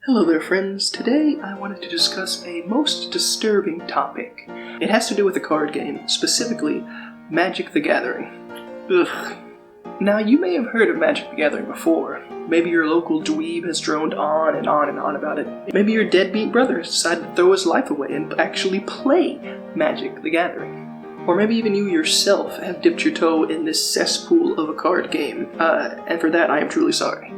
Hello there friends, today I wanted to discuss a most disturbing topic. It has to do with a card game, specifically Magic the Gathering. Ugh. Now you may have heard of Magic the Gathering before. Maybe your local dweeb has droned on and on and on about it. Maybe your deadbeat brother has decided to throw his life away and actually play Magic the Gathering. Or maybe even you yourself have dipped your toe in this cesspool of a card game, and for that I am truly sorry.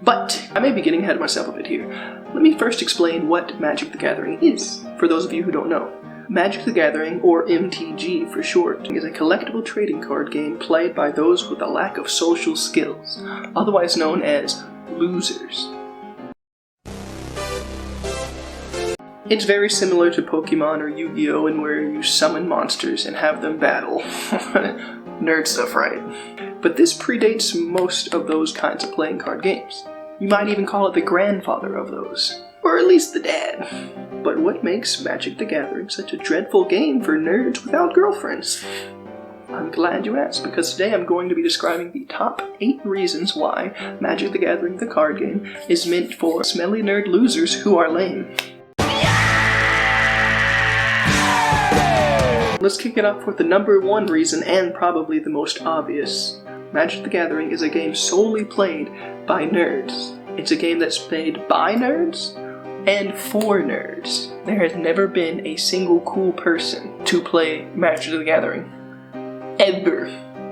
But I may be getting ahead of myself a bit here. Let me first explain what Magic the Gathering is, for those of you who don't know. Magic the Gathering, or MTG for short, is a collectible trading card game played by those with a lack of social skills, otherwise known as losers. It's very similar to Pokemon or Yu-Gi-Oh! In where you summon monsters and have them battle. Nerd stuff, right? But this predates most of those kinds of playing card games. You might even call it the grandfather of those. Or at least the dad. But what makes Magic the Gathering such a dreadful game for nerds without girlfriends? I'm glad you asked, because today I'm going to be describing the top 8 reasons why Magic the Gathering, the card game, is meant for smelly nerd losers who are lame. Let's kick it off with the number 1 reason, and probably the most obvious. Magic the Gathering is a game solely played by nerds. It's a game that's played by nerds and for nerds. There has never been a single cool person to play Magic the Gathering. Ever.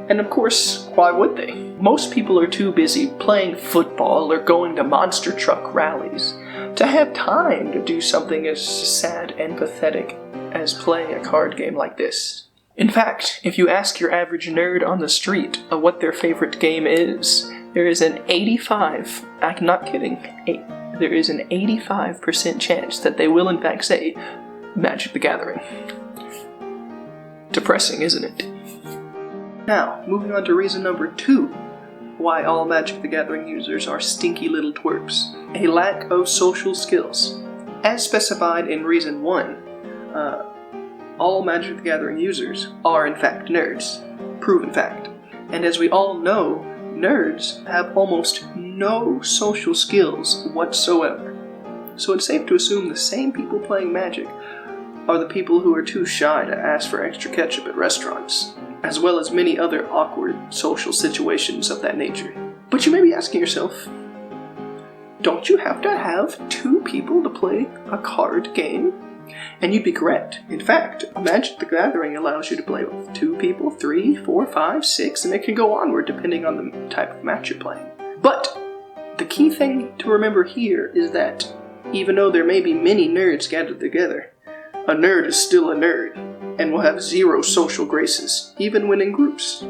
And of course, why would they? Most people are too busy playing football or going to monster truck rallies to have time to do something as sad and pathetic as playing a card game like this. In fact, if you ask your average nerd on the street what their favorite game is, there is an 85, I'm not kidding, there is an 85% chance that they will in fact say Magic the Gathering. Depressing, isn't it? Now, moving on to reason number 2, why all Magic the Gathering users are stinky little twerps. A lack of social skills. As specified in reason 1, all Magic the Gathering users are in fact nerds. Proven fact. And as we all know, nerds have almost no social skills whatsoever. So it's safe to assume the same people playing Magic are the people who are too shy to ask for extra ketchup at restaurants, as well as many other awkward social situations of that nature. But you may be asking yourself, don't you have to have 2 people to play a card game? And you'd be correct. In fact, Magic the Gathering allows you to play with 2 people, 3, 4, 5, 6, and it can go onward depending on the type of match you're playing. But the key thing to remember here is that even though there may be many nerds gathered together, a nerd is still a nerd and will have 0 social graces, even when in groups.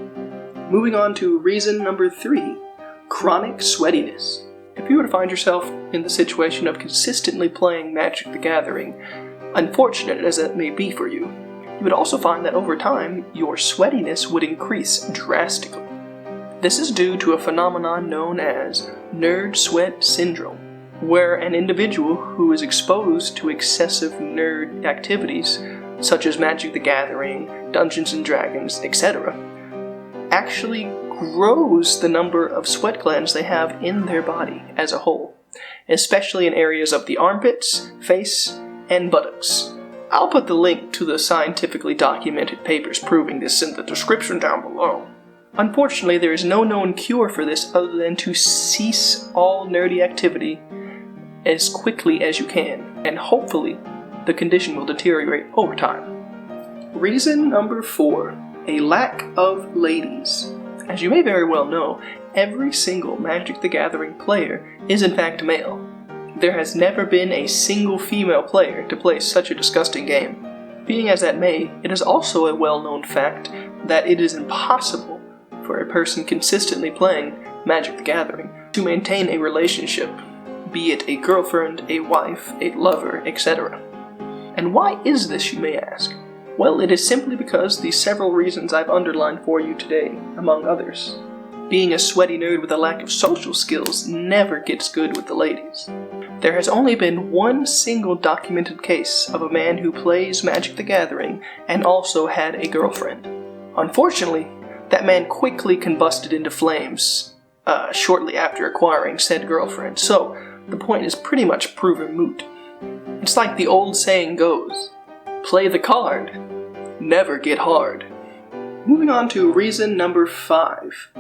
Moving on to reason number 3, chronic sweatiness. If you were to find yourself in the situation of consistently playing Magic the Gathering, unfortunate as that may be for you, you would also find that over time, your sweatiness would increase drastically. This is due to a phenomenon known as nerd sweat syndrome, where an individual who is exposed to excessive nerd activities, such as Magic the Gathering, Dungeons and Dragons, etc., actually grows the number of sweat glands they have in their body as a whole, especially in areas of the armpits, face, and buttocks. I'll put the link to the scientifically documented papers proving this in the description down below. Unfortunately, there is no known cure for this other than to cease all nerdy activity as quickly as you can, and hopefully the condition will deteriorate over time. Reason number 4, a lack of ladies. As you may very well know, every single Magic the Gathering player is in fact male. There has never been a single female player to play such a disgusting game. Being as that may, it is also a well-known fact that it is impossible for a person consistently playing Magic the Gathering to maintain a relationship, be it a girlfriend, a wife, a lover, etc. And why is this, you may ask? Well, it is simply because the several reasons I've underlined for you today, among others. Being a sweaty nerd with a lack of social skills never gets good with the ladies. There has only been one single documented case of a man who plays Magic the Gathering and also had a girlfriend. Unfortunately, that man quickly combusted into flames shortly after acquiring said girlfriend, so the point is pretty much proven moot. It's like the old saying goes, play the card, never get hard. Moving on to reason number 5.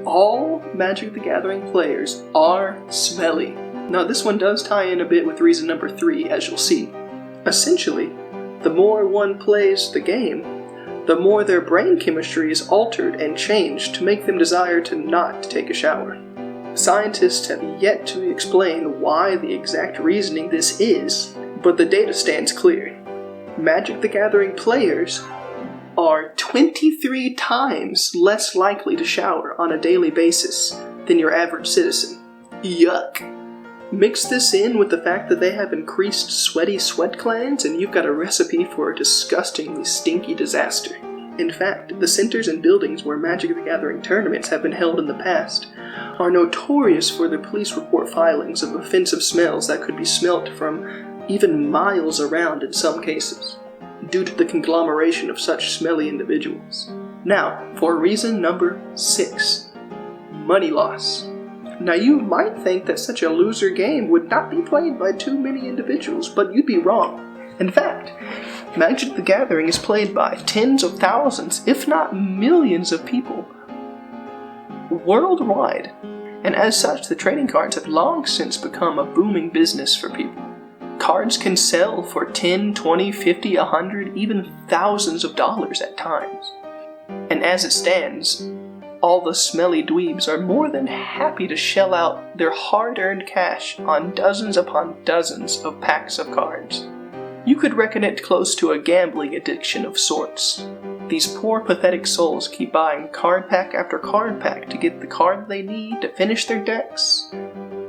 All Magic the Gathering players are smelly. Now this one does tie in a bit with reason number 3, as you'll see. Essentially, the more one plays the game, the more their brain chemistry is altered and changed to make them desire to not take a shower. Scientists have yet to explain why the exact reasoning this is, but the data stands clear. Magic the Gathering players are 23 times less likely to shower on a daily basis than your average citizen. Yuck! Mix this in with the fact that they have increased sweaty sweat glands and you've got a recipe for a disgustingly stinky disaster. In fact, the centers and buildings where Magic the Gathering tournaments have been held in the past are notorious for their police report filings of offensive smells that could be smelt from even miles around in some cases, due to the conglomeration of such smelly individuals. Now, for reason number 6, money loss. Now you might think that such a loser game would not be played by too many individuals, but you'd be wrong. In fact, Magic the Gathering is played by tens of thousands, if not millions of people worldwide, and as such the trading cards have long since become a booming business for people. Cards can sell for 10, 20, 50, 100, even thousands of dollars at times. And as it stands, all the smelly dweebs are more than happy to shell out their hard-earned cash on dozens upon dozens of packs of cards. You could reckon it close to a gambling addiction of sorts. These poor, pathetic souls keep buying card pack after card pack to get the card they need to finish their decks,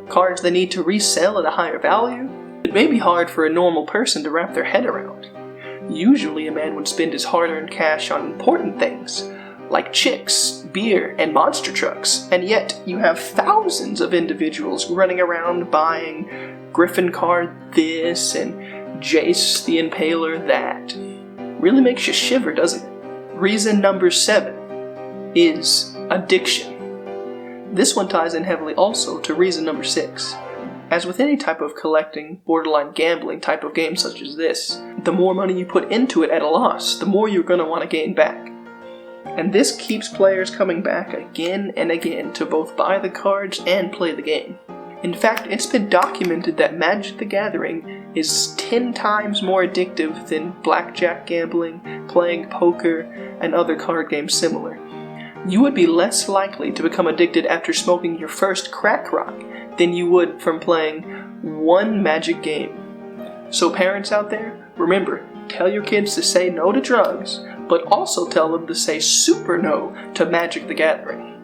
cards they need to resell at a higher value. It may be hard for a normal person to wrap their head around. Usually a man would spend his hard-earned cash on important things, like chicks, beer, and monster trucks, and yet you have thousands of individuals running around buying Griffin card this and Jace the Impaler that. Really makes you shiver, doesn't it? Reason number 7 is addiction. This one ties in heavily also to reason number 6. As with any type of collecting, borderline gambling type of game such as this, the more money you put into it at a loss, the more you're going to want to gain back. And this keeps players coming back again and again to both buy the cards and play the game. In fact, it's been documented that Magic the Gathering is 10 times more addictive than blackjack gambling, playing poker, and other card games similar. You would be less likely to become addicted after smoking your first crack rock than you would from playing one Magic game. So parents out there, remember, tell your kids to say no to drugs, but also tell them to say super no to Magic the Gathering.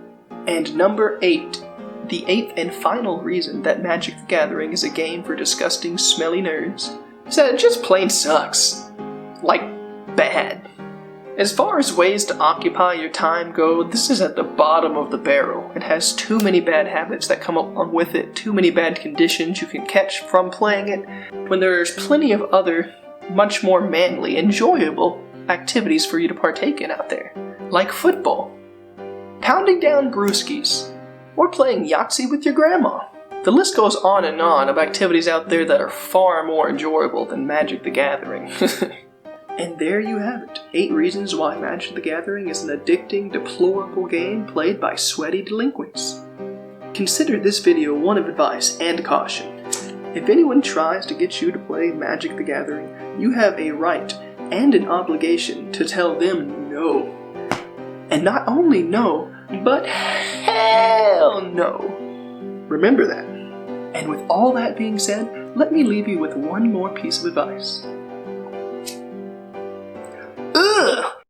And number 8, the 8th and final reason that Magic the Gathering is a game for disgusting, smelly nerds, is that it just plain sucks. Like, bad. As far as ways to occupy your time go, this is at the bottom of the barrel. It has too many bad habits that come along with it, too many bad conditions you can catch from playing it, when there's plenty of other, much more manly, enjoyable activities for you to partake in out there. Like football, pounding down brewskis, or playing Yahtzee with your grandma. The list goes on and on of activities out there that are far more enjoyable than Magic the Gathering. And there you have it, 8 reasons why Magic the Gathering is an addicting, deplorable game played by sweaty delinquents. Consider this video one of advice and caution. If anyone tries to get you to play Magic the Gathering, you have a right and an obligation to tell them no. And not only no, but hell no. Remember that. And with all that being said, let me leave you with one more piece of advice.